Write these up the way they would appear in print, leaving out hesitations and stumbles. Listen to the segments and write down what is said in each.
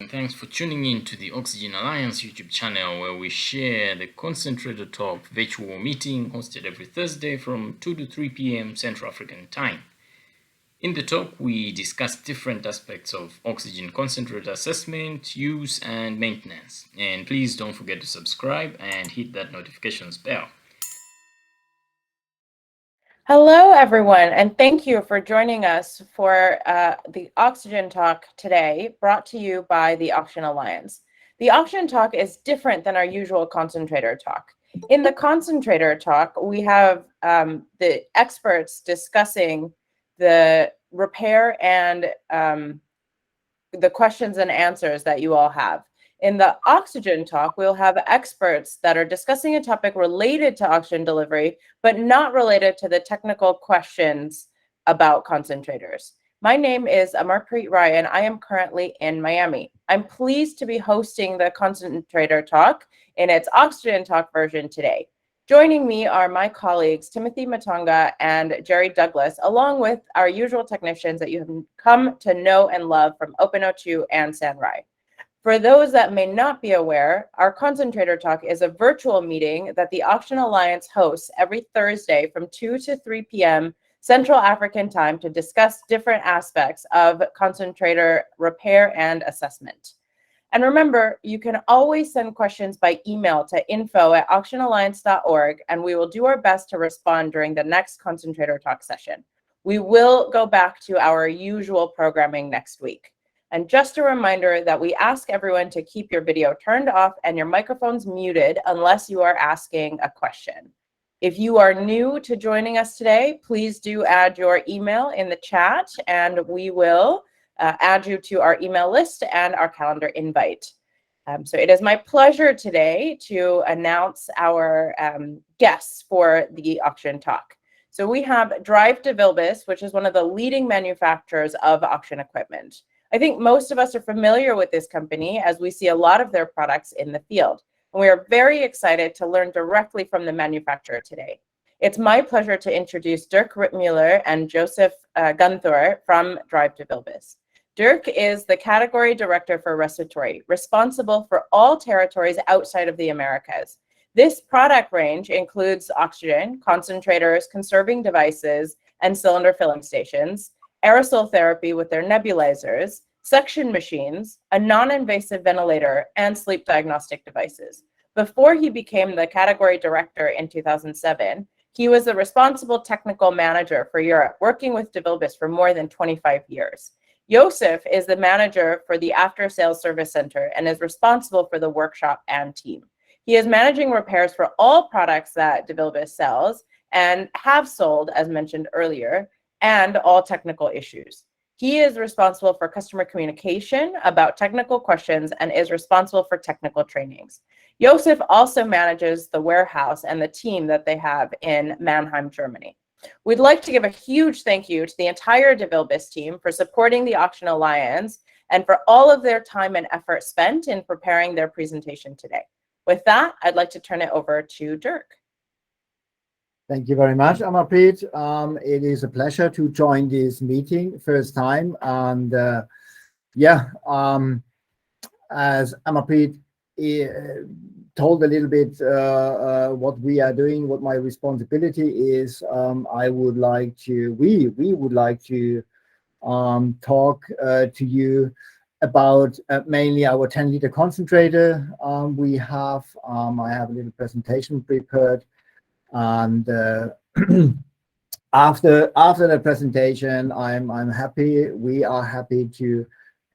Thanks for tuning in to the Oxygen Alliance YouTube channel, where we share the Concentrator Talk virtual meeting hosted every Thursday from 2 to 3 p.m. Central African Time. In the talk, we discuss different aspects of oxygen concentrate assessment, use, and maintenance. And please don't forget to subscribe and hit that notifications bell. Hello, everyone, and thank you for joining us for the Oxygen Talk today, brought to you by the Oxygen Alliance. The Oxygen Talk is different than our usual concentrator talk. In the concentrator talk, we have the experts discussing the repair and the questions and answers that you all have. In the oxygen talk, we'll have experts that are discussing a topic related to oxygen delivery, but not related to the technical questions about concentrators. My name is Amarpreet Rai, and I am currently in Miami. I'm pleased to be hosting the concentrator talk in its oxygen talk version today. Joining me are my colleagues, Timothy Matonga and Jerry Douglas, along with our usual technicians that you have come to know and love from OpenO2 and Sunrai. For those that may not be aware, our Concentrator Talk is a virtual meeting that the Oxygen Alliance hosts every Thursday from 2 to 3 p.m. Central African Time to discuss different aspects of concentrator repair and assessment. And remember, you can always send questions by email to info@oxygenalliance.org, and we will do our best to respond during the next Concentrator Talk session. We will go back to our usual programming next week. And just a reminder that we ask everyone to keep your video turned off and your microphones muted unless you are asking a question. If you are new to joining us today, please do add your email in the chat, and we will add you to our email list and our calendar invite. So it is my pleasure today to announce our guests for the Oxygen Talk. So we have DeVilbiss, which is one of the leading manufacturers of oxygen equipment. I think most of us are familiar with this company as we see a lot of their products in the field. And we are very excited to learn directly from the manufacturer today. It's my pleasure to introduce Dirk Rittmueller and Josef Gunthor from DeVilbiss. Dirk is the category director for respiratory, responsible for all territories outside of the Americas. This product range includes oxygen, concentrators, conserving devices, and cylinder filling stations, aerosol therapy with their nebulizers, suction machines, a non-invasive ventilator, and sleep diagnostic devices. Before he became the category director in 2007, he was the responsible technical manager for Europe, working with DeVilbiss for more than 25 years. Josef is the manager for the After Sales Service Center and is responsible for the workshop and team. He is managing repairs for all products that DeVilbiss sells and have sold, as mentioned earlier, and all technical issues. He is responsible for customer communication about technical questions and is responsible for technical trainings. Josef also manages the warehouse and the team that they have in Mannheim, Germany. We'd like to give a huge thank you to the entire DeVilbiss team for supporting the Oxygen Alliance and for all of their time and effort spent in preparing their presentation today. With that, I'd like to turn it over to Dirk. Thank you very much, Amarpreet. It is a pleasure to join this meeting first time. And as Amarpreet told a little bit what we are doing, what my responsibility is, we would like to talk to you about mainly our 10-liter concentrator we have. I have a little presentation prepared. And after the presentation, we are happy to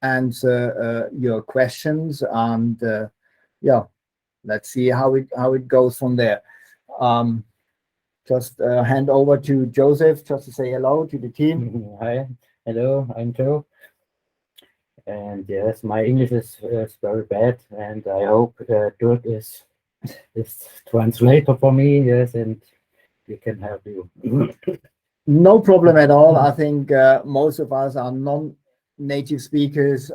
answer your questions, and let's see how it goes from there. Just hand over to Josef just to say hello to the team. Hi, hello, I'm Joe. And yes, my English is very bad, and I hope Dirk is translator for me, yes, and we can help you. No problem at all. I think most of us are non-native speakers,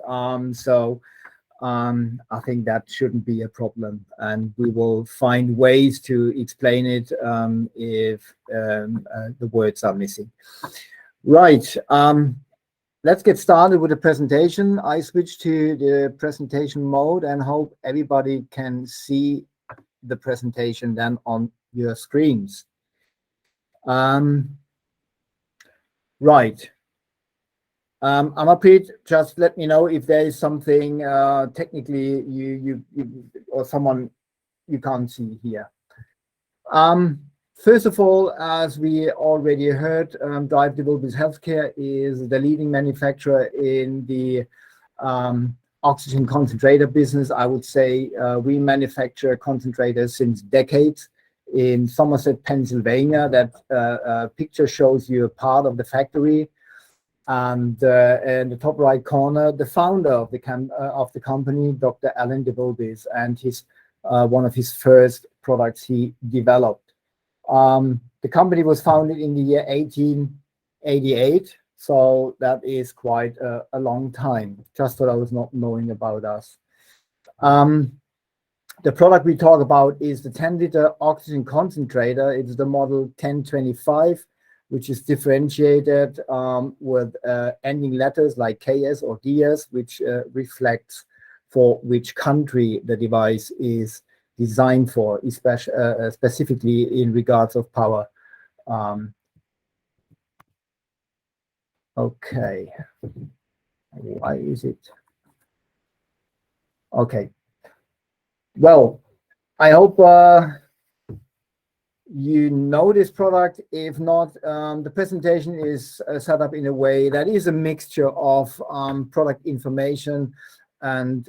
so I think that shouldn't be a problem, and we will find ways to explain it if the words are missing. Right. let's get started with the presentation. I switch to the presentation mode and hope everybody can see the presentation then on your screens. Right. Amarpreet, just let me know if there is something technically you or someone you can't see here. First of all, as we already heard, DeVilbiss Healthcare is the leading manufacturer in the oxygen concentrator business. I would say we manufacture concentrators since decades in Somerset, Pennsylvania. That picture shows you a part of the factory. And in the top right corner, the founder of the company, Dr. Alan DeVilbiss, and his one of his first products he developed. The company was founded in the year 1888, so that is quite a long time, just for those not knowing about us. The product we talk about is the 10-liter oxygen concentrator. It's the model 1025, which is differentiated with ending letters like KS or DS, which reflects for which country the device is designed for, especially specifically in regards of power. Okay, why is it? Okay, well, I hope you know this product. If not, the presentation is set up in a way that is a mixture of product information and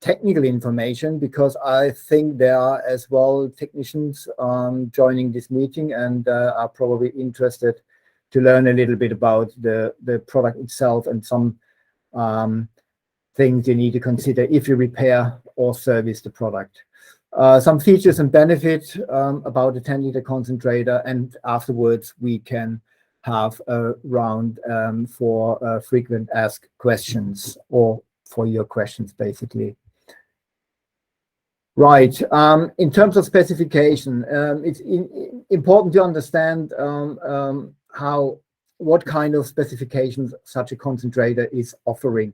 technical information, because I think there are as well technicians joining this meeting and are probably interested to learn a little bit about the product itself and some things you need to consider if you repair or service the product. Some features and benefits about the 10-liter concentrator, and afterwards we can have a round for frequent asked questions, or for your questions basically. Right. In terms of specification, it's important to understand what kind of specifications such a concentrator is offering.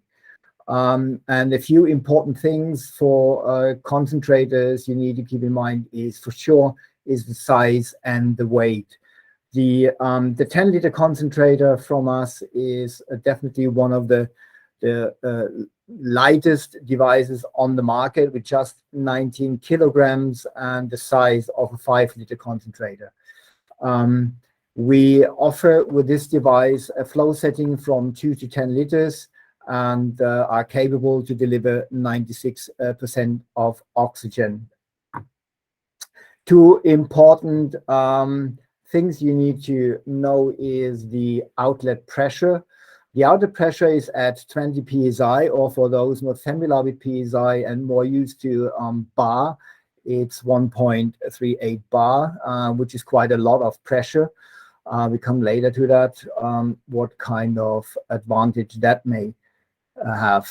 And a few important things for concentrators you need to keep in mind is, for sure, is the size and the weight. The 10-liter concentrator from us is definitely one of the lightest devices on the market, with just 19 kilograms and the size of a 5-liter concentrator. We offer with this device a flow setting from 2 to 10 liters and are capable to deliver 96% of oxygen. Two important things you need to know is the outlet pressure. The outlet pressure is at 20 psi, or for those not familiar with psi and more used to bar, it's 1.38 bar, which is quite a lot of pressure. We come later to that, what kind of advantage that may have.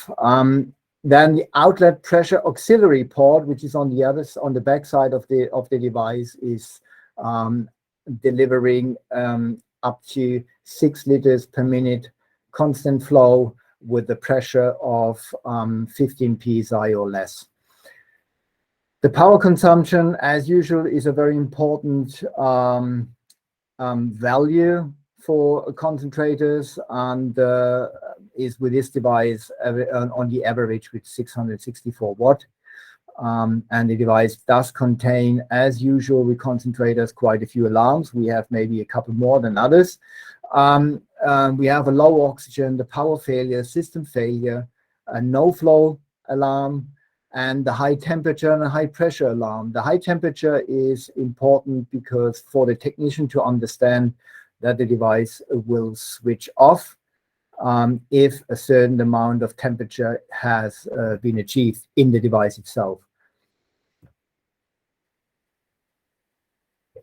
Then the outlet pressure auxiliary port, which is on the back side of the device, is delivering up to 6 liters per minute constant flow with the pressure of 15 psi or less. The power consumption, as usual, is a very important value for concentrators, and is with this device on the average with 664 watt. And the device does contain, as usual with concentrators, quite a few alarms. We have maybe a couple more than others. We have a low oxygen, the power failure, system failure, a no flow alarm, and the high temperature and a high pressure alarm. The high temperature is important because for the technician to understand that the device will switch off if a certain amount of temperature has been achieved in the device itself.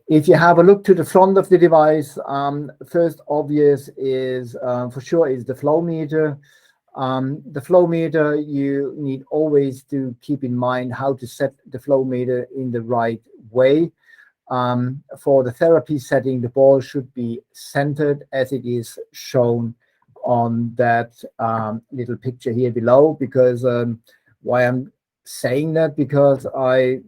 If you have a look to the front of the device, first obvious is for sure is the flow meter. The flow meter, you need always to keep in mind how to set the flow meter in the right way. For the therapy setting, the ball should be centered as it is shown on that little picture here below, because why I'm saying that, because I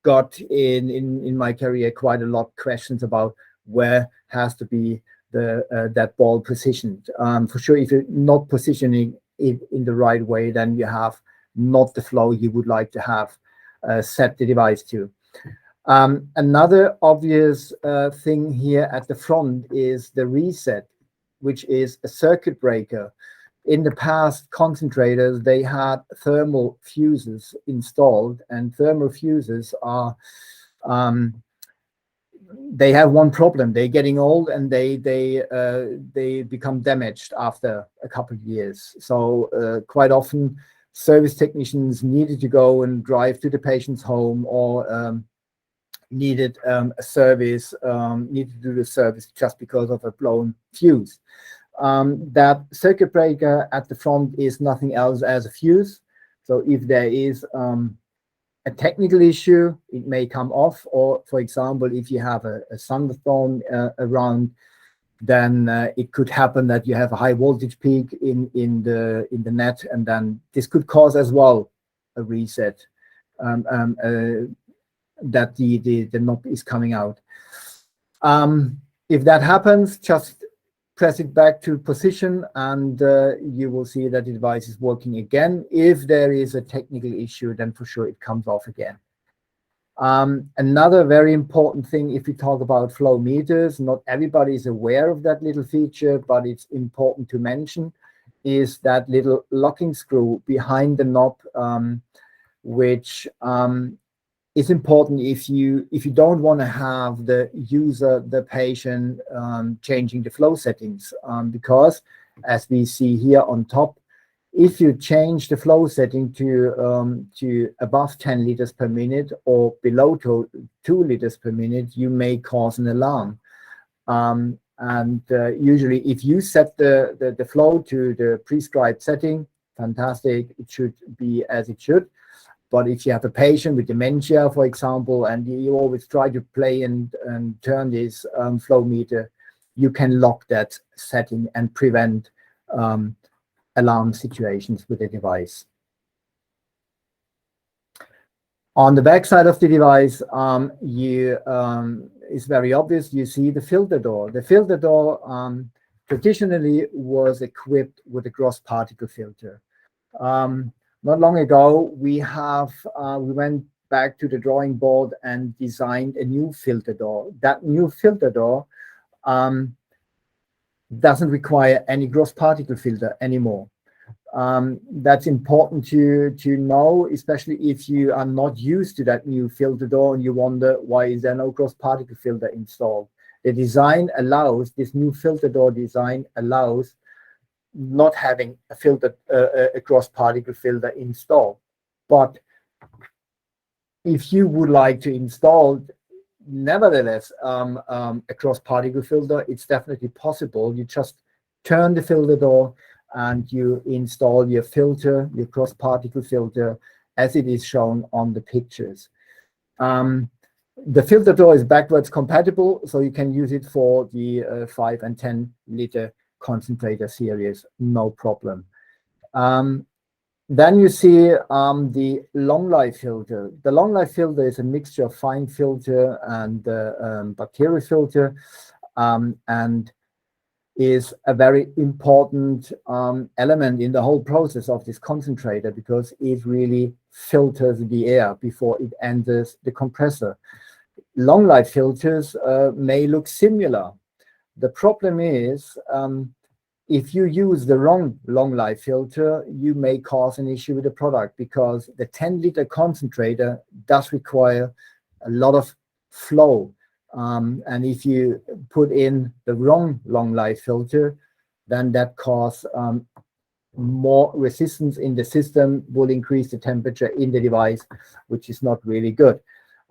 got in my career quite a lot of questions about where has to be that ball positioned. For sure, if you're not positioning it in the right way, then you have not the flow you would like to have set the device to. Another obvious thing here at the front is the reset, which is a circuit breaker. In the past, concentrators, they had thermal fuses installed, and thermal fuses are they have one problem: they're getting old and they become damaged after a couple of years. So quite often, service technicians needed to go and drive to the patient's home, or needed a service, needed to do the service just because of a blown fuse. That circuit breaker at the front is nothing else as a fuse. So if there is a technical issue, it may come off. Or, for example, if you have a thunderstorm around, then it could happen that you have a high voltage peak in the net, and then this could cause as well a reset, that the knob is coming out. If that happens, just press it back to position, and you will see that the device is working again. If there is a technical issue, then for sure it comes off again. Another very important thing, if we talk about flow meters, not everybody is aware of that little feature, but it's important to mention, is that little locking screw behind the knob, which is important if you don't want to have the user, the patient, changing the flow settings, because as we see here on top, if you change the flow setting to above 10 liters per minute or below 2 liters per minute, you may cause an alarm. Usually, if you set the flow to the prescribed setting, fantastic, it should be as it should. But if you have a patient with dementia, for example, and you always try to play and turn this flow meter, you can lock that setting and prevent alarm situations with the device. On the back side of the device, it's very obvious. You see the filter door. The filter door traditionally was equipped with a gross particle filter. Not long ago, we went back to the drawing board and designed a new filter door. That new filter door doesn't require any gross particle filter anymore. That's important to know, especially if you are not used to that new filter door and you wonder why is there no gross particle filter installed. The design allows, this new filter door design allows not having a filter, a gross particle filter installed. But if you would like to install, nevertheless, a gross particle filter, it's definitely possible. You just turn the filter door and you install your filter, your gross particle filter, as it is shown on the pictures. The filter door is backwards compatible, so you can use it for the 5 and 10 liter concentrator series, no problem. Then you see the long life filter. The long life filter is a mixture of fine filter and bacteria filter, and is a very important element in the whole process of this concentrator, because it really filters the air before it enters the compressor. Long life filters may look similar. The problem is, if you use the wrong long life filter, you may cause an issue with the product, because the 10 liter concentrator does require a lot of flow. And if you put in the wrong long life filter, then that causes more resistance in the system, will increase the temperature in the device, which is not really good.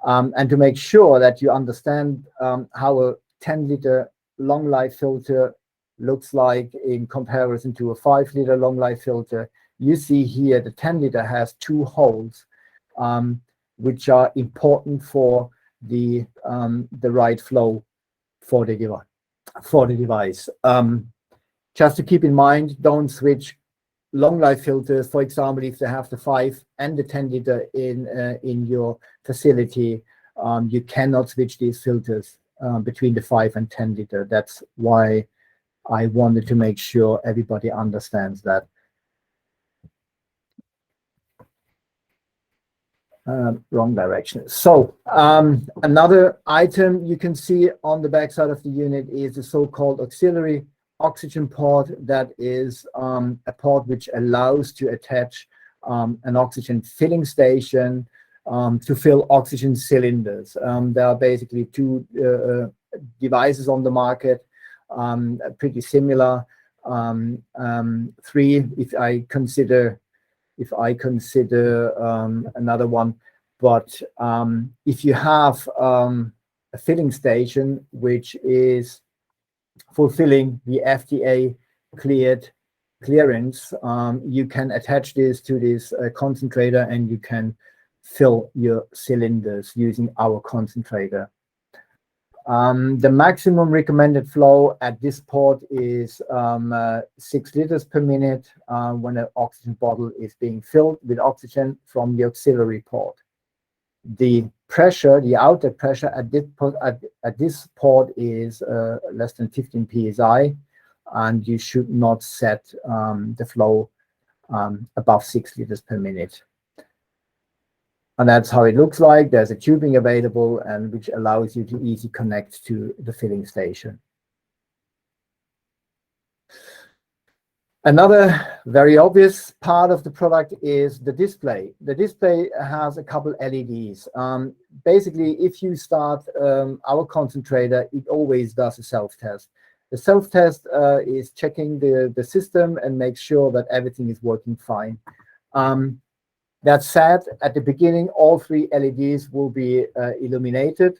And to make sure that you understand how a 10 liter long life filter looks like in comparison to a 5 liter long life filter, you see here the 10 liter has 2 holes, which are important for the right flow for the device. just to keep in mind, don't switch long life filters. For example, if they have the 5 and the 10 liter in your facility, you cannot switch these filters between the 5 and 10 liter. That's why I wanted to make sure everybody understands that. Wrong direction. So another item you can see on the back side of the unit is the so-called auxiliary oxygen port. That is a port which allows to attach an oxygen filling station to fill oxygen cylinders. There are basically 2 devices on the market, pretty similar. 3 if I consider another one. But if you have a filling station which is fulfilling the FDA clearance, you can attach this to this concentrator and you can fill your cylinders using our concentrator. The maximum recommended flow at this port is 6 liters per minute when an oxygen bottle is being filled with oxygen from the auxiliary port. The pressure, the outlet pressure at this port is less than 15 psi, and you should not set the flow above 6 liters per minute. And that's how it looks like. There's a tubing available, and which allows you to easily connect to the filling station. Another very obvious part of the product is the display. The display has a couple LEDs. Basically, if you start our concentrator, it always does a self-test. The self-test is checking the system and makes sure that everything is working fine. That said, at the beginning, all 3 LEDs will be illuminated.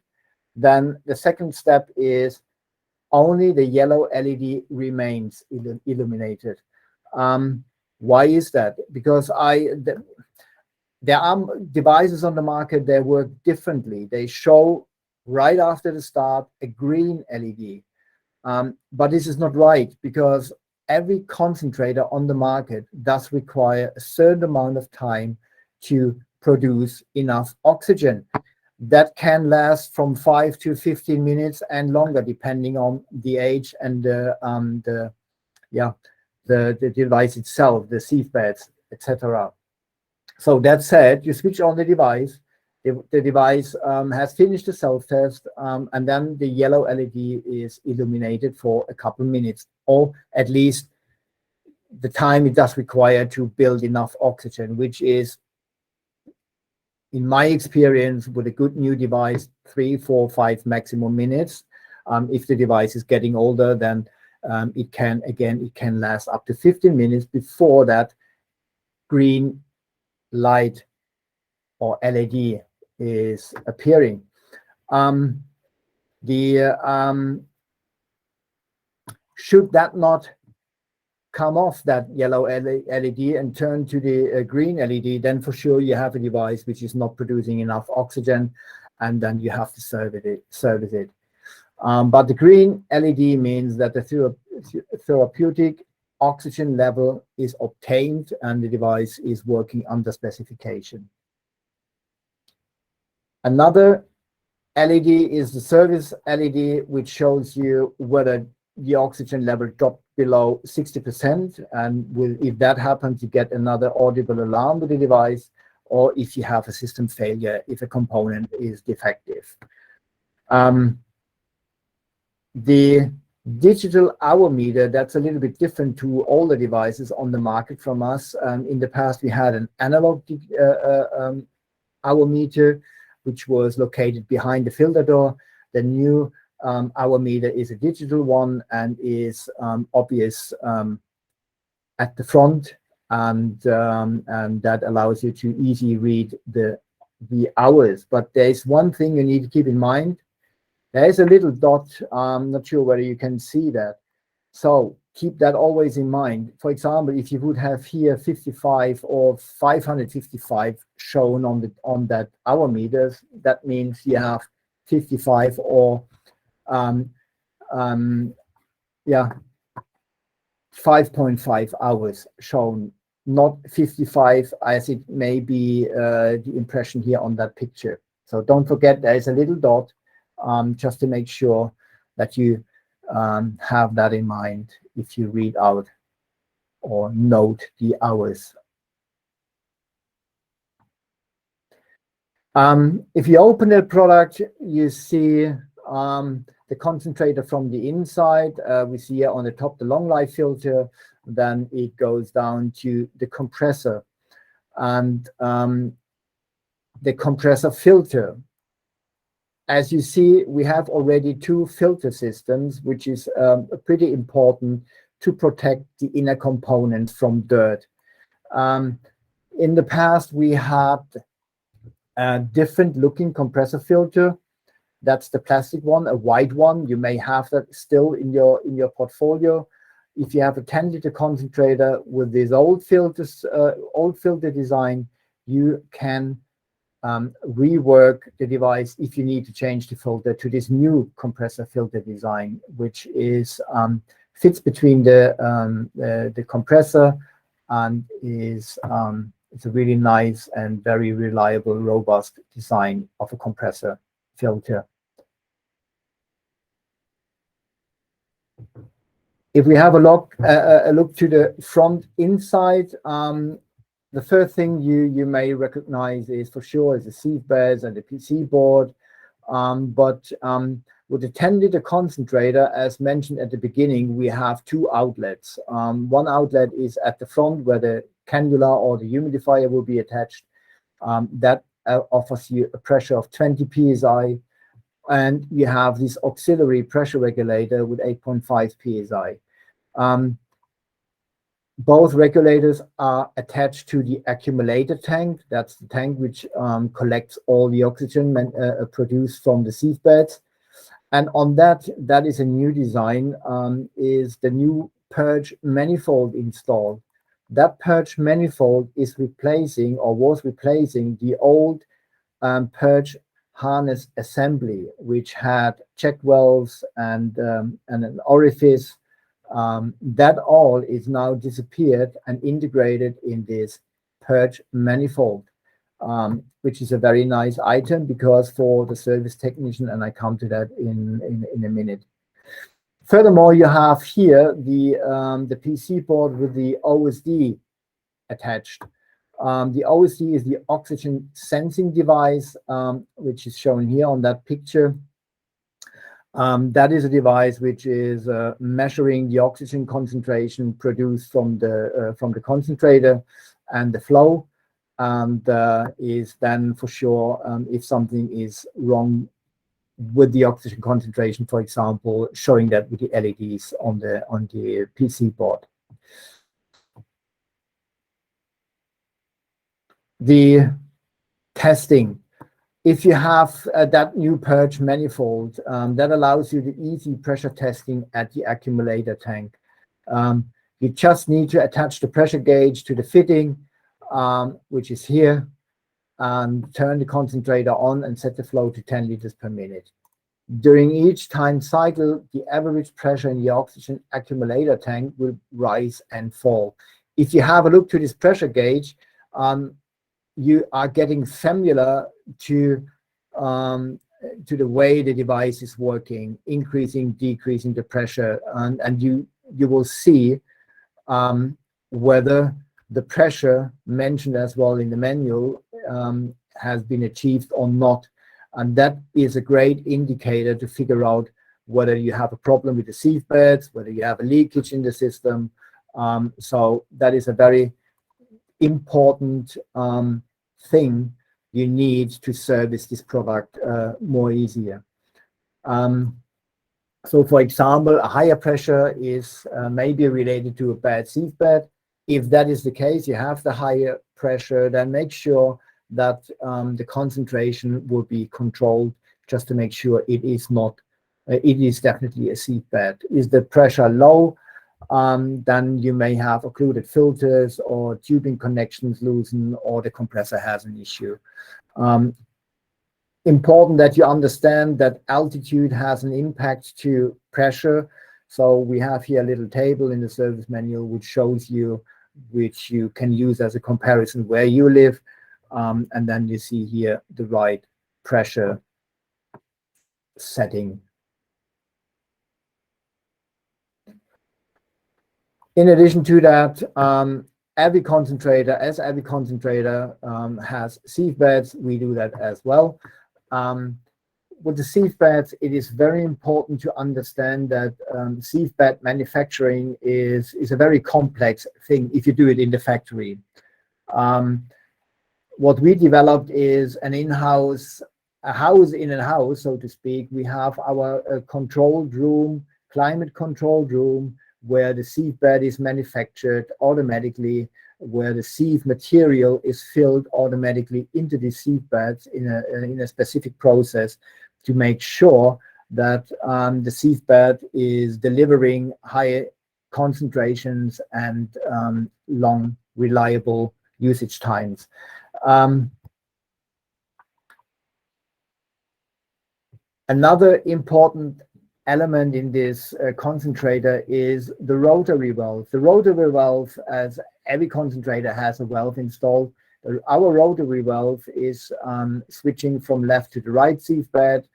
Then the second step is only the yellow LED remains illuminated. Why is that? Because there are devices on the market that work differently. They show right after the start a green LED. But this is not right, because every concentrator on the market does require a certain amount of time to produce enough oxygen. That can last from 5 to 15 minutes and longer, depending on the age and the device itself, the sieve beds, etc. So that said, you switch on the device. The device has finished the self-test, and then the yellow LED is illuminated for a couple minutes, or at least the time it does require to build enough oxygen, which is, in my experience, with a good new device, 3, 4, 5 maximum minutes. If the device is getting older, then it can last up to 15 minutes before that green light or LED is appearing. Should that not come off, that yellow LED, and turn to the green LED, then for sure you have a device which is not producing enough oxygen, and then you have to service it. But the green LED means that the therapeutic oxygen level is obtained and the device is working under specification. Another LED is the service LED, which shows you whether the oxygen level dropped below 60%, and if that happens, you get another audible alarm with the device, or if you have a system failure, if a component is defective. The digital hour meter, that's a little bit different to all the devices on the market from us. In the past, we had an analog hour meter, which was located behind the filter door. The new hour meter is a digital one and is obvious at the front, and that allows you to easily read the hours. But there's one thing you need to keep in mind. There is a little dot. I'm not sure whether you can see that. So keep that always in mind. For example, if you would have here 55 or 555 shown on that hour meters, that means you have 55 or 5 5.5 hours shown, not 55 as it may be the impression here on that picture. So don't forget there is a little dot just to make sure that you have that in mind if you read out or note the hours. If you open the product, you see the concentrator from the inside. We see here on the top the long life filter. Then it goes down to the compressor, and the compressor filter. As you see, we have already two filter systems, which is pretty important to protect the inner components from dirt. In the past, we had a different looking compressor filter. That's the plastic one, a white one. You may have that still in your portfolio. If you have a 10-liter concentrator with this old filter design, you can rework the device if you need to change the filter to this new compressor filter design, which is fits between the compressor and is it's a really nice and very reliable, robust design of a compressor filter. If we have a look to the front inside, the first thing you may recognize is for sure is the seat beds and the PC board. But with the 10-liter concentrator, as mentioned at the beginning, we have two outlets. One outlet is at the front where the cannula or the humidifier will be attached. That offers you a pressure of 20 psi. And you have this auxiliary pressure regulator with 8.5 psi. Both regulators are attached to the accumulator tank. That's the tank which collects all the oxygen produced from the sieve beds. And on that is a new design, is the new purge manifold installed. That purge manifold is replacing or was replacing the old purge harness assembly, which had check valves and an orifice. That all is now disappeared and integrated in this purge manifold, which is a very nice item because for the service technician, and I come to that in a minute. Furthermore, you have here the PC board with the OSD attached. The OSD is the oxygen sensing device, which is shown here on that picture. That is a device which is measuring the oxygen concentration produced from the concentrator and the flow, and is then for sure if something is wrong with the oxygen concentration, for example, showing that with the LEDs on the PC board. The testing. If you have that new purge manifold, that allows you the easy pressure testing at the accumulator tank. You just need to attach the pressure gauge to the fitting, which is here, and turn the concentrator on and set the flow to 10 liters per minute. During each time cycle, the average pressure in the oxygen accumulator tank will rise and fall. If you have a look to this pressure gauge, you are getting familiar to the way the device is working, increasing, decreasing the pressure, and you will see whether the pressure mentioned as well in the manual has been achieved or not. And that is a great indicator to figure out whether you have a problem with the sieve beds, whether you have a leakage in the system. So that is a very important thing you need to service this product more easier. So for example, a higher pressure is maybe related to a bad sieve bed. If that is the case, you have the higher pressure, then make sure that the concentration will be controlled just to make sure it is not, it is definitely a sieve bed. Is the pressure low? Then you may have occluded filters or tubing connections loosen, or the compressor has an issue. Important that you understand that altitude has an impact to pressure. So we have here a little table in the service manual which shows you, which you can use as a comparison where you live. And then you see here the right pressure setting. In addition to that, every concentrator has sieve beds. We do that as well. With the sieve beds, it is very important to understand that sieve bed manufacturing is a very complex thing if you do it in the factory. What we developed is an in-house, a house in a house, so to speak. We have our controlled room, climate controlled room, where the sieve bed is manufactured automatically, where the sieve material is filled automatically into the sieve beds in a specific process to make sure that the sieve bed is delivering high concentrations and long, reliable usage times. Another important element in this concentrator is the rotary valve. The rotary valve, as every concentrator has a valve installed, our rotary valve is switching from left to the right sieve bed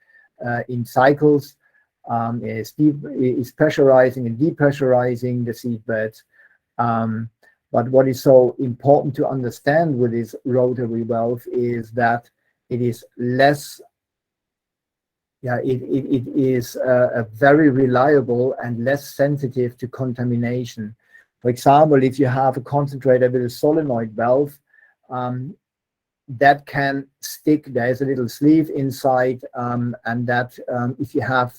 in cycles, is pressurizing and depressurizing the sieve beds. But what is so important to understand with this rotary valve is that it is less, it is very reliable and less sensitive to contamination. For example, if you have a concentrator with a solenoid valve, that can stick. There's a little sleeve inside, and that if you have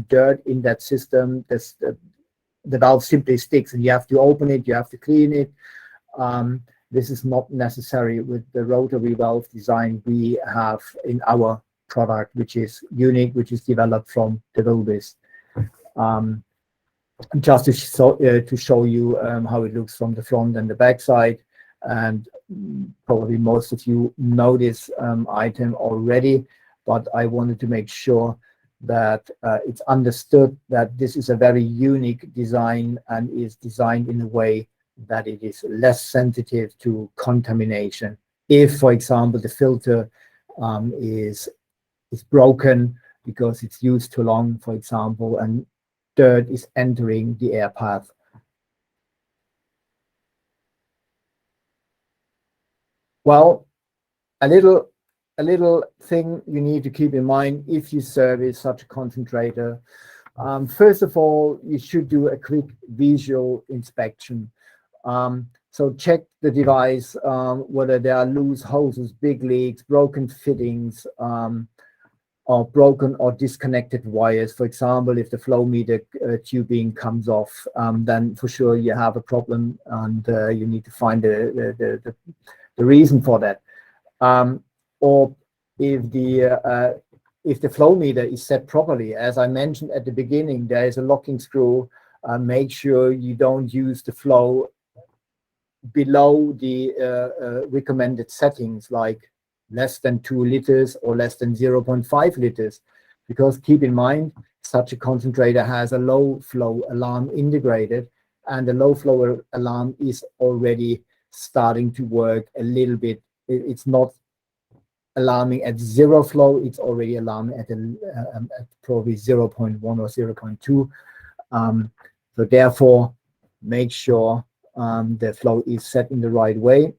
dirt in that system, the valve simply sticks, and you have to open it, you have to clean it. This is not necessary with the rotary valve design we have in our product, which is unique, which is developed from DeVilbiss. Just to show you how it looks from the front and the back side. And probably most of you know this item already, but I wanted to make sure that it's understood that this is a very unique design and is designed in a way that it is less sensitive to contamination. If, for example, the filter is broken because it's used too long, for example, and dirt is entering the air path. Well, a little thing you need to keep in mind if you service such a concentrator. First of all, you should do a quick visual inspection. So check the device, whether there are loose hoses, big leaks, broken fittings, or broken or disconnected wires. For example, if the flow meter tubing comes off, then for sure you have a problem, and you need to find the reason for that. Or if the flow meter is set properly, as I mentioned at the beginning, there is a locking screw. Make sure you don't use the flow below the recommended settings, like less than 2 liters or less than 0.5 liters, because keep in mind, such a concentrator has a low flow alarm integrated, and the low flow alarm is already starting to work a little bit. It's not alarming at 0 flow, it's already alarming at probably 0.1 or 0.2. So therefore, make sure the flow is set in the right way.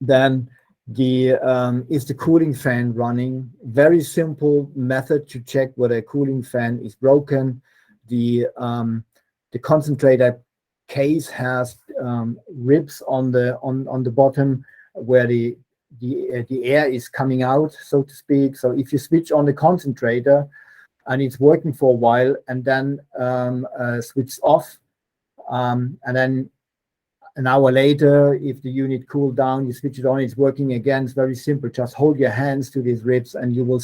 Then is the cooling fan running? Very simple method to check whether a cooling fan is broken. The concentrator case has ribs on the bottom where the air is coming out, so to speak. So if you switch on the concentrator and it's working for a while and then switches off, and then an hour later, if the unit cooled down, you switch it on, it's working again. It's very simple. Just hold your hands to these ribs and you will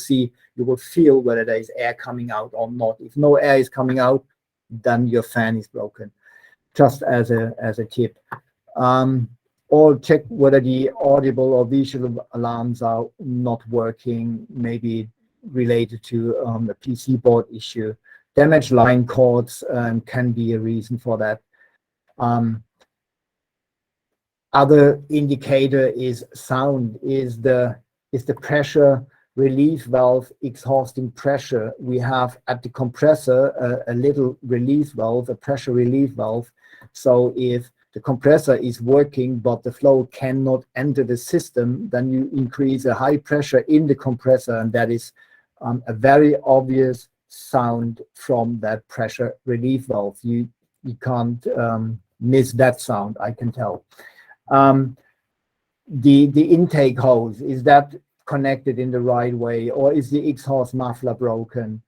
feel whether there is air coming out or not. If no air is coming out, then your fan is broken. Just as a tip. Or check whether the audible or visual alarms are not working, maybe related to a PC board issue. damaged line cords can be a reason for that. Other indicator is sound, is the pressure relief valve exhausting pressure. We have at the compressor a little relief valve, a pressure relief valve. So if the compressor is working but the flow cannot enter the system, then you increase a high pressure in the compressor, and that is a very obvious sound from that pressure relief valve. You can't miss that sound, I can tell. The intake hose, is that connected in the right way, or is the exhaust muffler broken,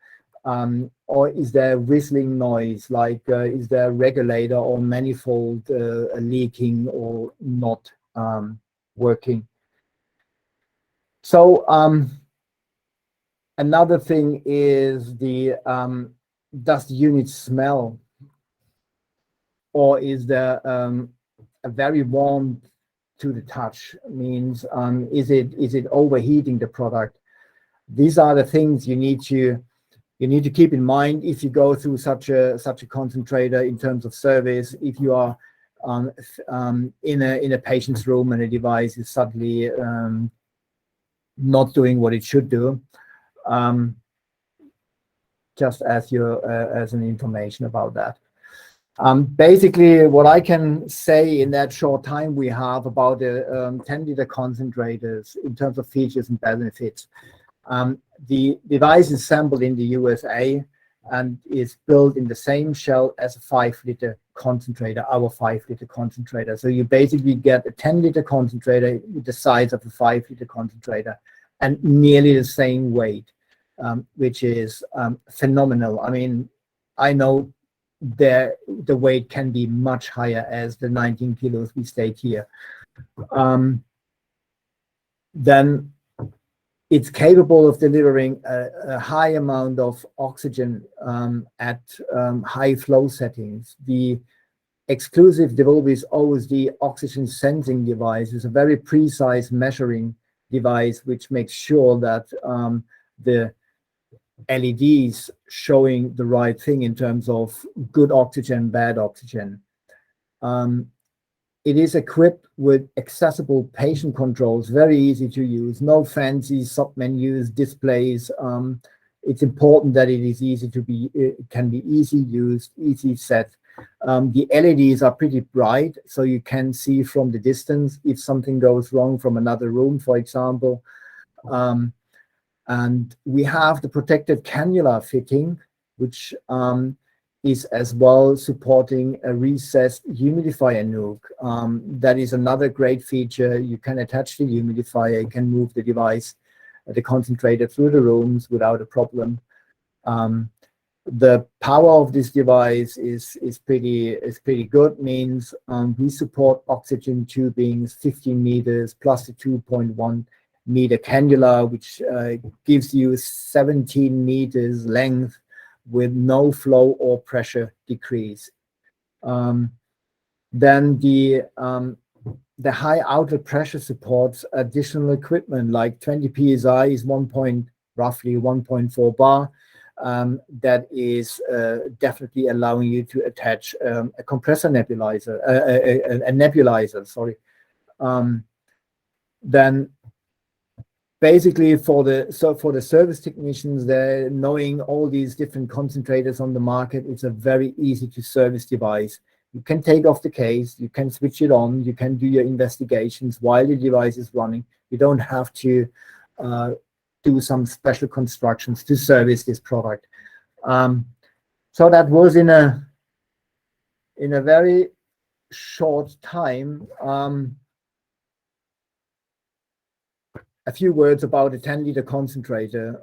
or is there whistling noise, like is there a regulator or manifold leaking or not working? So another thing is the does the unit smell, or is there a very warm to the touch? Means is it overheating the product? These are the things you need to keep in mind if you go through such a concentrator in terms of service. If you are in a patient's room and a device is suddenly not doing what it should do, just as an information about that. Basically, what I can say in that short time we have about the 10-liter concentrators in terms of features and benefits. The device is assembled in the USA and is built in the same shell as a 5-liter concentrator, our 5-liter concentrator. So you basically get a 10-liter concentrator with the size of a 5-liter concentrator and nearly the same weight, which is phenomenal. I mean, I know the weight can be much higher as the 19 kilos we state here. Then it's capable of delivering a high amount of oxygen at high flow settings. The exclusive DeVilbiss OSD oxygen sensing device is a very precise measuring device, which makes sure that the LEDs showing the right thing in terms of good oxygen, bad oxygen. It is equipped with accessible patient controls, very easy to use, no fancy submenus, displays. It's important that it is easy to be, it can be easy used, easy set. The LEDs are pretty bright, so you can see from the distance if something goes wrong from another room, for example. And we have the protected cannula fitting, which is as well supporting a recessed humidifier nuke. That is another great feature. You can attach the humidifier, you can move the device, the concentrator through the rooms without a problem. The power of this device is pretty good. Means we support oxygen tubings 15 meters plus the 2.1 meter cannula, which gives you 17 meters length with no flow or pressure decrease. Then the high outlet pressure supports additional equipment like 20 psi is roughly 1.4 bar. That is definitely allowing you to attach a compressor nebulizer, a nebulizer, sorry. Then basically for the service technicians, they're knowing all these different concentrators on the market. It's a very easy to service device. You can take off the case, you can switch it on, you can do your investigations while the device is running. You don't have to do some special constructions to service this product. So that was in a very short time. A few words about a 10-liter concentrator.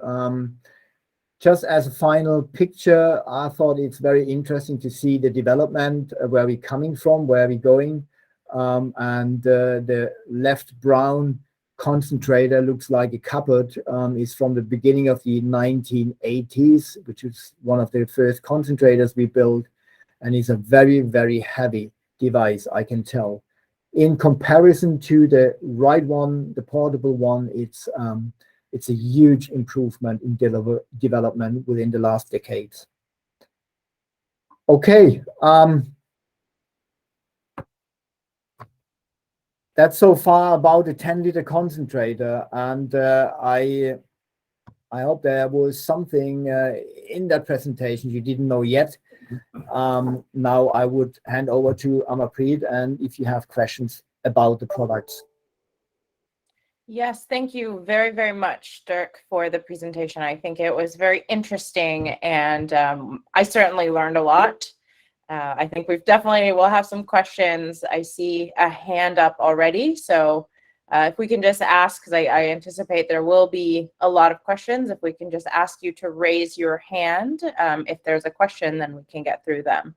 Just as a final picture, I thought it's very interesting to see the development, where we're coming from, where we're going. And the left brown concentrator looks like a cupboard, is from the beginning of the 1980s, which is one of the first concentrators we built, and is a very, very heavy device, I can tell. In comparison to the right one, the portable one, it's a huge improvement in development within the last decades. Okay. That's so far about a 10-liter concentrator, and I hope there was something in that presentation you didn't know yet. Now I would hand over to Amarpreet, and if you have questions about the products. Yes, thank you very, very much, Dirk, for the presentation. I think it was very interesting, and I certainly learned a lot. I think we'll have some questions. I see a hand up already, so if we can just ask, because I anticipate there will be a lot of questions, if we can just ask you to raise your hand. If there's a question, then we can get through them.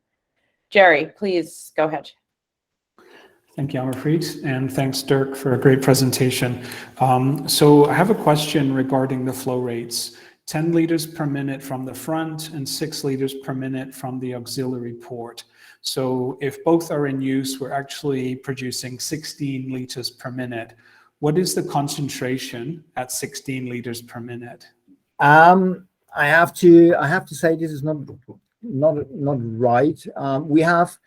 Jerry, please go ahead. Thank you, Amarpreet, and thanks, Dirk, for a great presentation. So I have a question regarding the flow rates. 10 liters per minute from the front and 6 liters per minute from the auxiliary port. So if both are in use, we're actually producing 16 liters per minute. What is the concentration at 16 liters per minute? I have to say this is not right. We have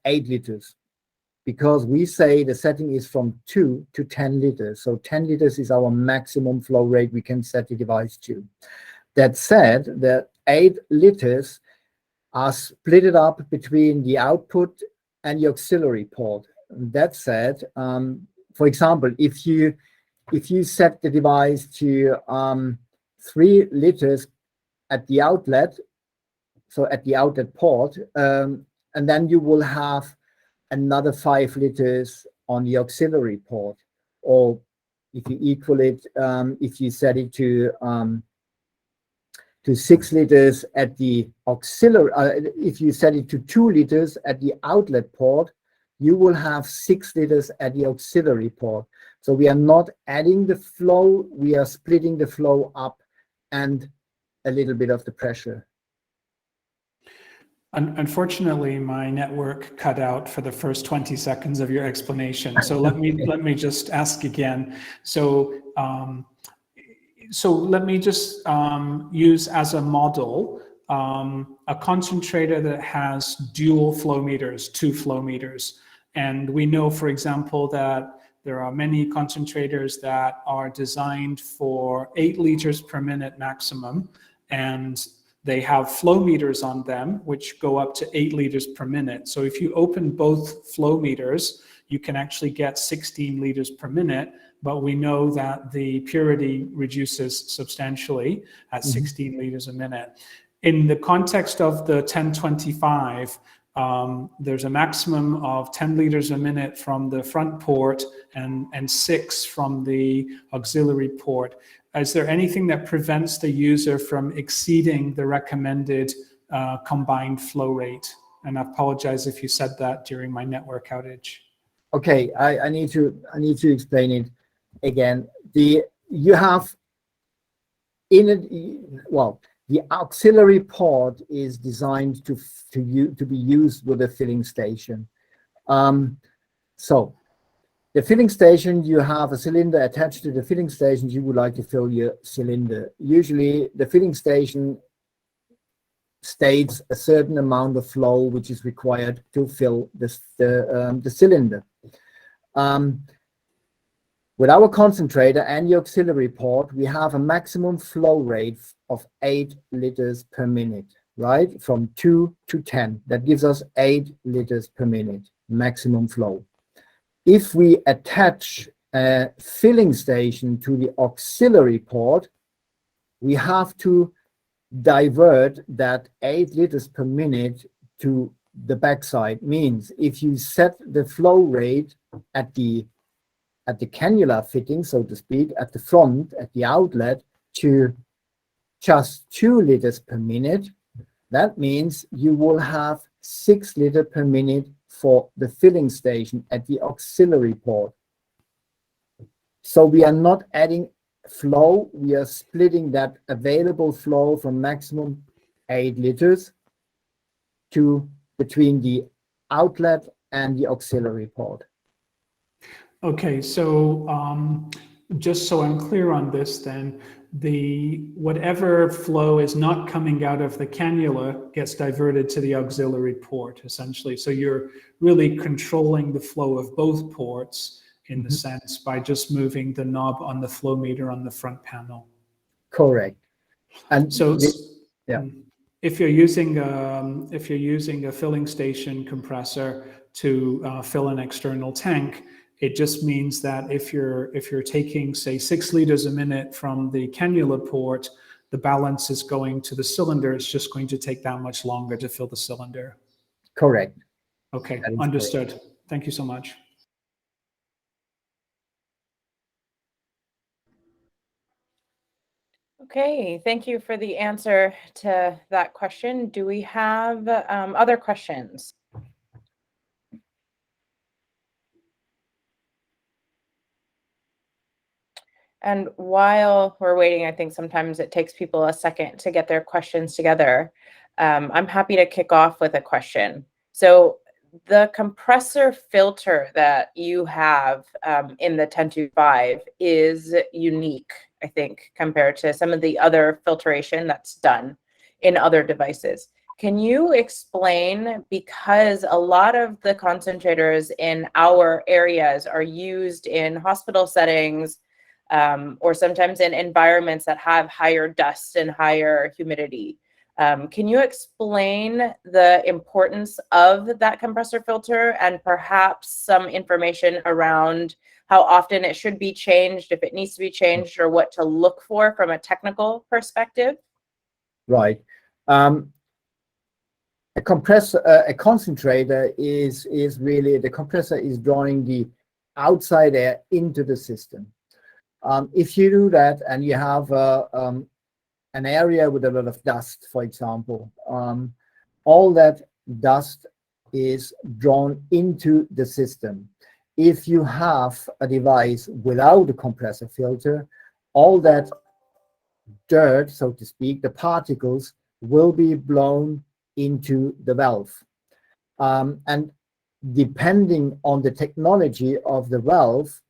8 liters, because we say the setting is from 2 to 10 liters. So 10 liters is our maximum flow rate we can set the device to. That said, the 8 liters are split up between the output and the auxiliary port. That said, for example, if you set the device to 3 liters at the outlet, so at the outlet port, and then you will have another 5 liters on the auxiliary port. Or if you equal it, if you set it to 6 liters at the auxiliary, if you set it to 2 liters at the outlet port, you will have 6 liters at the auxiliary port. So we are not adding the flow, we are splitting the flow up and a little bit of the pressure. Unfortunately, my network cut out for the first 20 seconds of your explanation. So let me just ask again. So let me just use as a model a concentrator that has dual flow meters, 2 flow meters. And we know, for example, that there are many concentrators that are designed for 8 liters per minute maximum, and they have flow meters on them, which go up to 8 liters per minute. So if you open both flow meters, you can actually get 16 liters per minute, but we know that the purity reduces substantially at 16 liters a minute. In the context of the 1025, there's a maximum of 10 liters a minute from the front port and 6 from the auxiliary port. Is there anything that prevents the user from exceeding the recommended combined flow rate? And I apologize if you said that during my network outage. Okay, I need to explain it again. The auxiliary port is designed to be used with a filling station. So the filling station, you have a cylinder attached to the filling station. You would like to fill your cylinder. Usually the filling station states a certain amount of flow which is required to fill the cylinder. With our concentrator and the auxiliary port, we have a maximum flow rate of 8 liters per minute, right? From 2 to 10. That gives us 8 liters per minute maximum flow. If we attach a filling station to the auxiliary port, we have to divert that 8 liters per minute to the backside. Means if you set the flow rate at the cannula fitting, so to speak, at the front, at the outlet, to just 2 liters per minute, that means you will have 6 liters per minute for the filling station at the auxiliary port. So we are not adding flow, we are splitting that available flow from maximum 8 liters to between the outlet and the auxiliary port. Okay, so just so I'm clear on this then, whatever flow is not coming out of the cannula gets diverted to the auxiliary port, essentially. So you're really controlling the flow of both ports in the sense by just moving the knob on the flow meter on the front panel. Correct. And So yeah. if you're using a filling station compressor to fill an external tank, it just means that if you're taking, say, 6 liters a minute from the cannula port, the balance is going to the cylinder. It's just going to take that much longer to fill the cylinder. Correct. Okay, That is understood. correct. Thank you so much. Okay, thank you for the answer to that question. Do we have other questions? And while we're waiting, I think sometimes it takes people a second to get their questions together. I'm happy to kick off with a question. So the compressor filter that you have in the 1025 is unique, I think, compared to some of the other filtration that's done in other devices. Can you explain, because a lot of the concentrators in our areas are used in hospital settings, or sometimes in environments that have higher dust and higher humidity. Can you explain the importance of that compressor filter and perhaps some information around how often it should be changed, if it needs to be changed, or what to look for from a technical perspective? Right. A concentrator is really, the compressor is drawing the outside air into the system. If you do that and you have an area with a lot of dust, for example, all that dust is drawn into the system. If you have a device without a compressor filter, all that dirt, so to speak, the particles will be blown into the valve. And depending on the technology of the valve,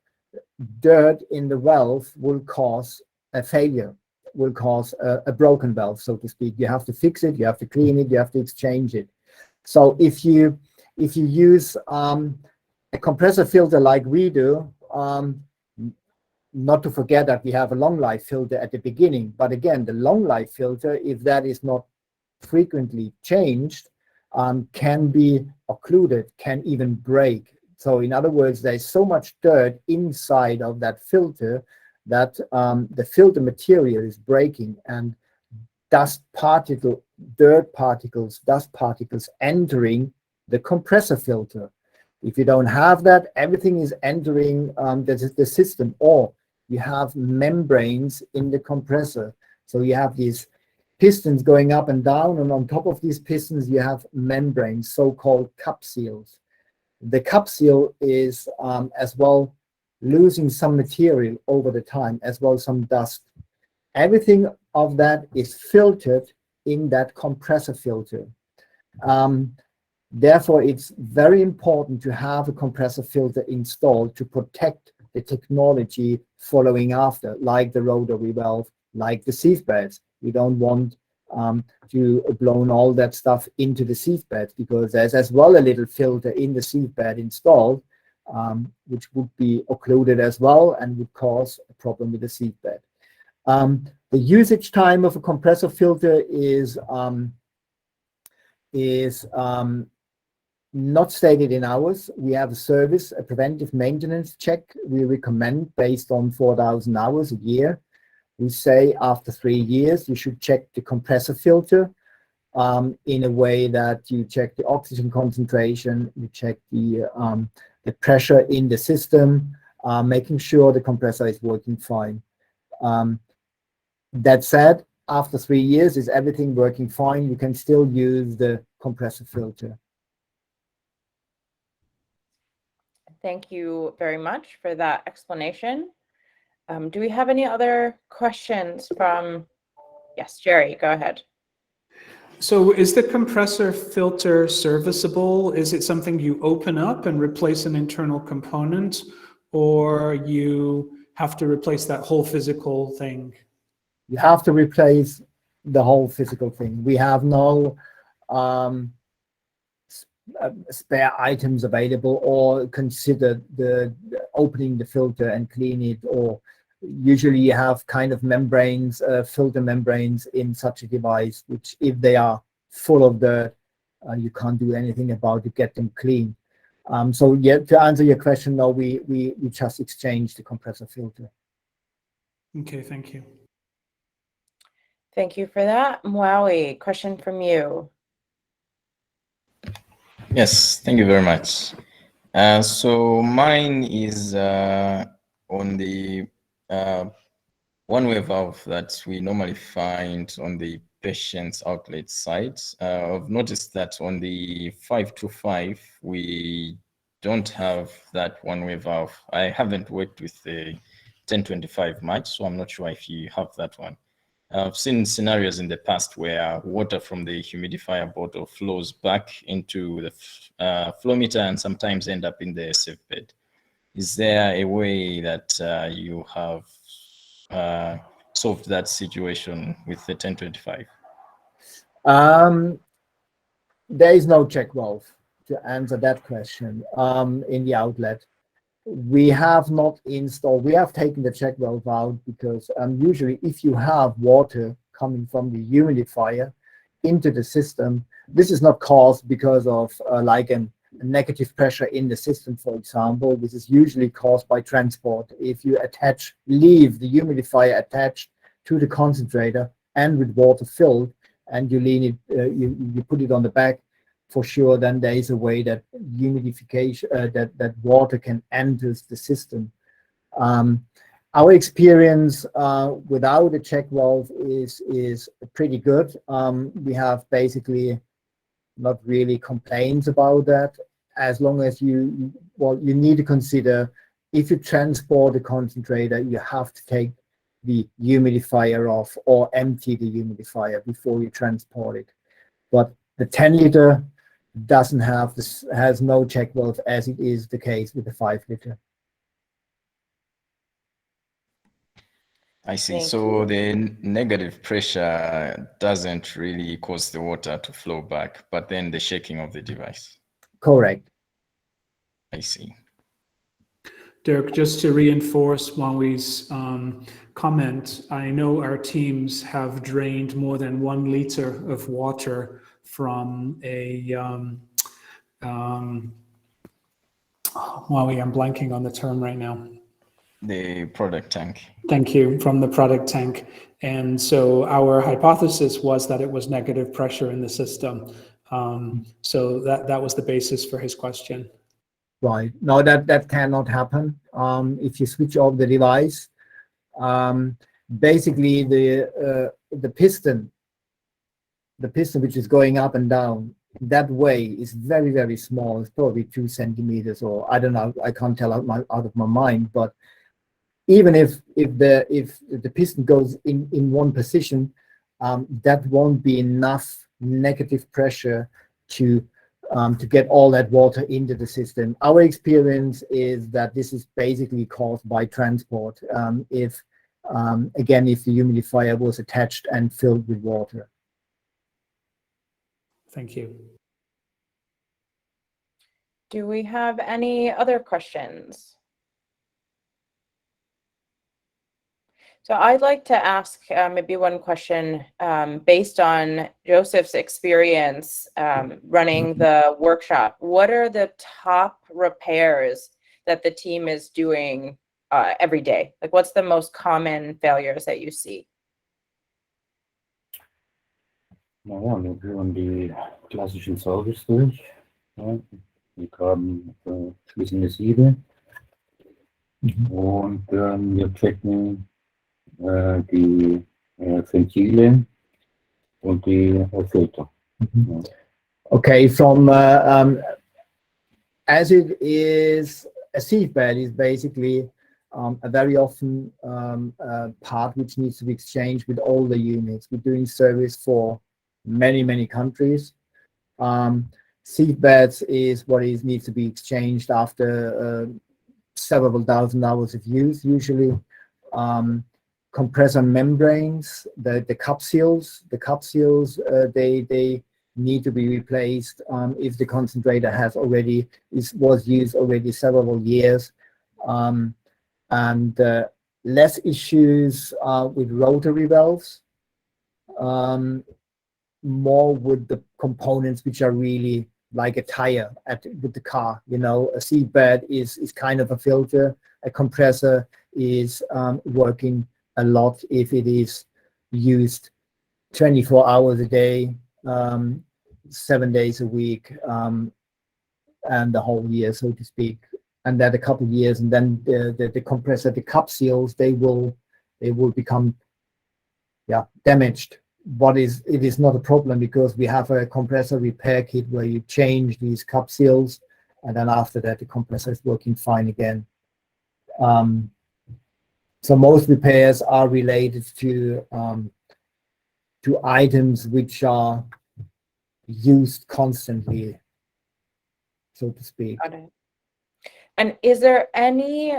dirt in the valve will cause a failure, will cause a broken valve, so to speak. You have to fix it, you have to clean it, you have to exchange it. So if you use a compressor filter like we do, not to forget that we have a long life filter at the beginning, but again, the long life filter, if that is not frequently changed, can be occluded, can even break. So in other words, there's so much dirt inside of that filter that the filter material is breaking, and dust particles entering the compressor filter. If you don't have that, everything is entering the system, or you have membranes in the compressor. So you have these pistons going up and down, and on top of these pistons you have membranes, so-called cup seals. The cup seal is as well losing some material over the time, as well as some dust. Everything of that is filtered in that compressor filter. Therefore, it's very important to have a compressor filter installed to protect the technology following after, like the rotary valve, like the sieve beds. We don't want to blow all that stuff into the sieve bed, because there's as well a little filter in the sieve bed installed, which would be occluded as well and would cause a problem with the sieve bed. The usage time of a compressor filter is not stated in hours. We have a service, a preventive maintenance check we recommend based on 4,000 hours a year. We say after 3 years, you should check the compressor filter in a way that you check the oxygen concentration, you check the pressure in the system, making sure the compressor is working fine. That said, after 3 years, is everything working fine? You can still use the compressor filter. Thank you very much for that explanation. Do we have any other questions from, yes, Jerry, go ahead. So is the compressor filter serviceable? Is it something you open up and replace an internal component, or you have to replace that whole physical thing? You have to replace the whole physical thing. We have no spare items available, or consider the opening the filter and clean it, or usually you have kind of membranes, filter membranes in such a device, which if they are full of dirt, you can't do anything about to get them clean. So yeah, to answer your question, no, we just exchange the compressor filter. Okay, thank you. Thank you for that. Mwawi, question from you. Yes, thank you very much. So mine is on the one-way valve that we normally find on the patient's outlet side. I've noticed that on the 525, we don't have that one-way valve. I haven't worked with the 1025 much, so I'm not sure if you have that one. I've seen scenarios in the past where water from the humidifier bottle flows back into the flow meter and sometimes end up in the safe bed. Is there a way that you have solved that situation with the 1025? There is no check valve to answer that question in the outlet. We have not installed, we have taken the check valve out because usually if you have water coming from the humidifier into the system, this is not caused because of like a negative pressure in the system, for example. This is usually caused by transport. If you leave the humidifier attached to the concentrator and with water filled, and you lean it, you put it on the back, for sure, then there is a way that humidification, that water can enter the system. Our experience without a check valve is pretty good. We have basically not really complaints about that, as long as you need to consider, if you transport the concentrator, you have to take the humidifier off or empty the humidifier before you transport it. But the 10-liter doesn't have this, has no check valve, as it is the case with the 5-liter. I see. Thank So you. the negative pressure doesn't really cause the water to flow back, but then the shaking of the device. Correct. I see. Dirk, just to reinforce Mwawi's comment, I know our teams have drained more than 1 liter of water from a Mwawi, I'm blanking on the term right now. The product tank. Thank you, from the product tank. And so our hypothesis was that it was negative pressure in the system. So that was the basis for his question. Right. No, that cannot happen. If you switch off the device, basically the piston which is going up and down, that way is very, very small. It's probably 2 centimeters, or I don't know. I can't tell out of my mind. But even if the piston goes in one position, that won't be enough negative pressure to get all that water into the system. Our experience is that this is basically caused by transport. If the humidifier was attached and filled with water. Thank you. Do we have any other questions? So I'd like to ask maybe one question based on Josef's experience running the workshop. What are the top repairs that the team is doing every day? Like, what's the most common failures that you see? Naja, wir führen die klassischen Service durch. Ja. Wir graben, schließen das Siebe und wir checken die Ventile und die Filter. Ja. Okay, from as it is, a seatbelt is basically a very often part which needs to be exchanged with all the units. We're doing service for many countries. Seatbelts is what needs to be exchanged after several thousand hours of use usually. compressor membranes, the capsules, they need to be replaced if the concentrator was used already several years, and less issues with rotary valves, more with the components which are really like a tire with the car. You know, a seat bed is kind of a filter. A compressor is working a lot if it is used 24 hours a day, 7 days a week, and the whole year, so to speak. And that a couple of years, and then the compressor, the capsules, they will become damaged. But it is not a problem, because we have a compressor repair kit where you change these capsules, and then after that the compressor is working fine again. So most repairs are related to items which are used constantly, so to speak. Got it. And is there any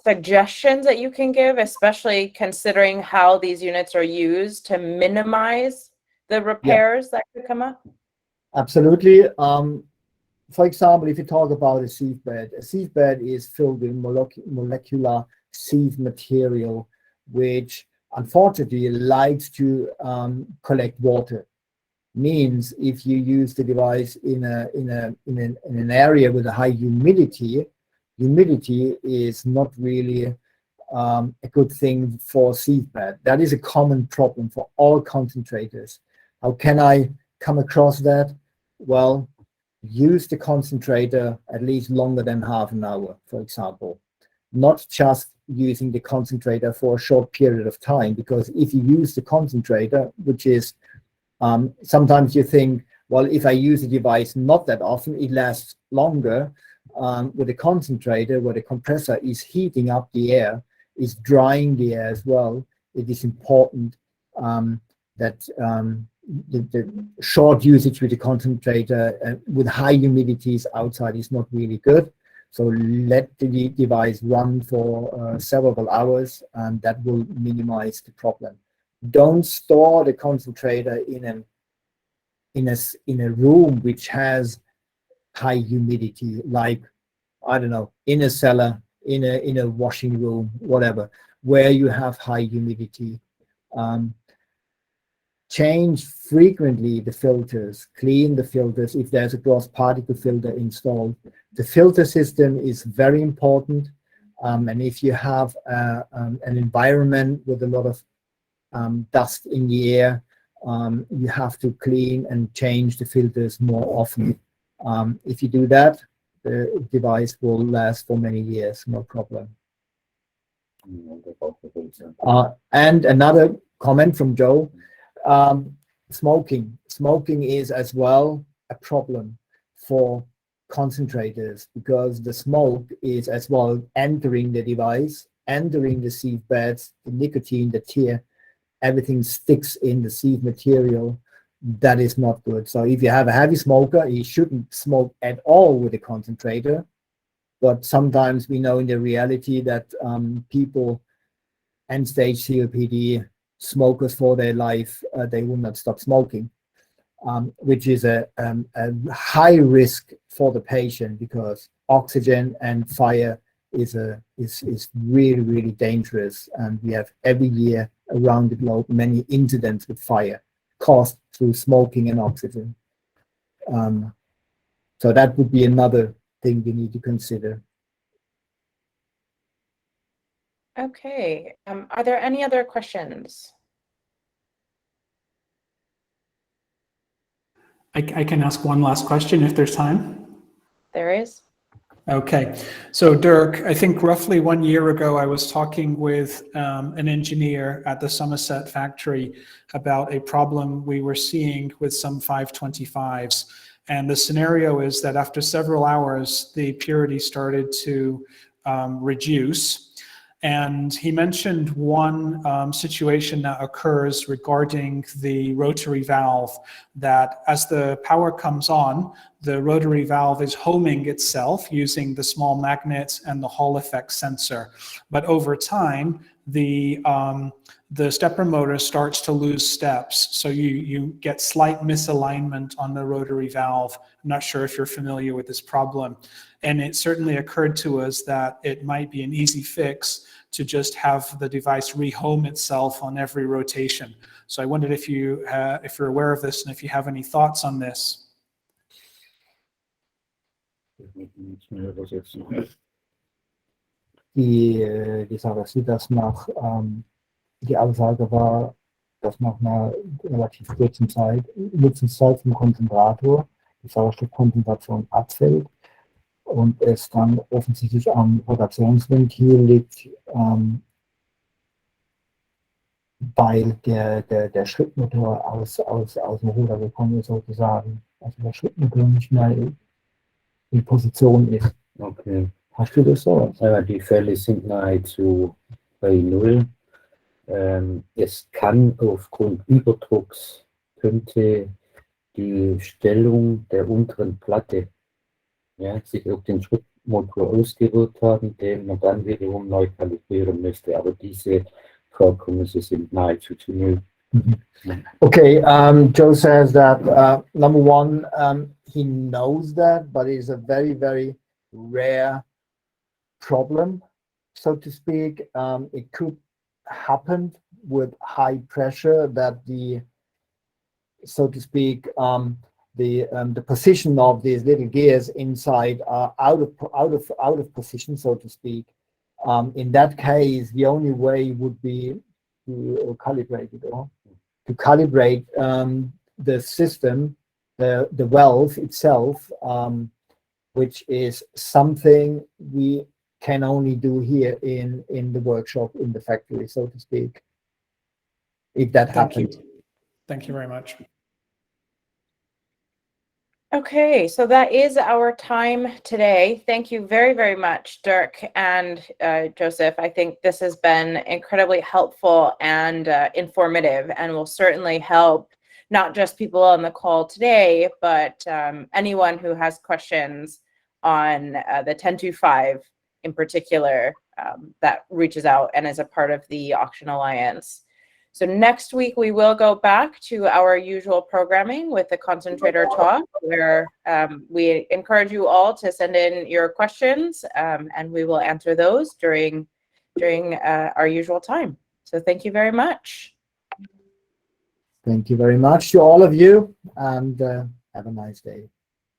suggestions that you can give, especially considering how these units are used, to minimize the repairs that could come up? Absolutely. For example, if you talk about a sieve bed is filled with molecular sieve material, which unfortunately likes to collect water. Means if you use the device in an area with a high humidity is not really a good thing for sieve bed. That is a common problem for all concentrators. How can I come across that? Well, use the concentrator at least longer than half an hour, for example. Not just using the concentrator for a short period of time, because if you use the concentrator, which is sometimes you think, well, if I use the device not that often, it lasts longer. With a concentrator, where the compressor is heating up the air, is drying the air as well, it is important that the short usage with the concentrator with high humidities outside is not really good. So let the device run for several hours, and that will minimize the problem. Don't store the concentrator in a room which has high humidity, like, I don't know, in a cellar, in a washing room, whatever, where you have high humidity. Change frequently the filters, clean the filters if there's a gross particle filter installed. The filter system is very important, and if you have an environment with a lot of dust in the air, you have to clean and change the filters more often. If you do that, the device will last for many years, no problem. And another comment from Joe, smoking. Smoking is as well a problem for concentrators, because the smoke is as well entering the device, entering the sieve beds, the nicotine, the tear, everything sticks in the sieve material. That is not good. So if you have a heavy smoker, you shouldn't smoke at all with a concentrator. But sometimes we know in the reality that people, end-stage COPD, smokers for their life, they will not stop smoking, which is a high risk for the patient, because oxygen and fire is really, really dangerous. And we have every year around the globe many incidents with fire caused through smoking and oxygen. So that would be another thing we need to consider. Okay. Are there any other questions? I can ask one last question if there's time. There is. Okay, so Dirk, I think roughly 1 year ago, I was talking with an engineer at the Somerset factory about a problem we were seeing with some 525s. And the scenario is that after several hours, the purity started to reduce. And he mentioned one situation that occurs regarding the rotary valve, that as the power comes on, the rotary valve is homing itself using the small magnets and the Hall effect sensor. But over time, the stepper motor starts to lose steps. So you get slight misalignment on the rotary valve. I'm not sure if you're familiar with this problem. And it certainly occurred to us that it might be an easy fix to just have the device rehome itself on every rotation. So I wondered if you're aware of this and if you have any thoughts on this. Die Sache ist, dass die Aussage war, dass nach einer relativ kurzen Nutzungszeit vom Konzentrator die Sauerstoffkonzentration abfällt und es dann offensichtlich am Rotationsventil liegt, weil der Schrittmotor aus dem Ruder gekommen ist, sozusagen. Also der Schrittmotor nicht mehr in Position ist. Okay. Hast du das so? Die Fälle sind nahezu bei Null. Es kann aufgrund Überdrucks, könnte die Stellung der unteren Platte sich auf den Schrittmotor ausgewirkt haben, den man dann wiederum neu kalibrieren müsste. Aber diese Vorkommnisse sind nahezu zu Null. Okay, Joe says that number one, he knows that, but it is a very, very rare problem, so to speak. It could happen with high pressure that so to speak, the position of these little gears inside are out of position, so to speak. In that case, the only way would be to calibrate it, or to calibrate the system, the valve itself, which is something we can only do here in the workshop, in the factory, so to speak, if that happens. Thank you very much. Okay, so that is our time today. Thank you very, very much, Dirk and Josef. I think this has been incredibly helpful and informative, and will certainly help not just people on the call today, but anyone who has questions on the 1025 in particular, that reaches out and is a part of the Auction Alliance. So next week we will go back to our usual programming with the concentrator talk, where we encourage you all to send in your questions, and we will answer those during our usual time. So thank you very much. Thank you very much to all of you, and have a nice day.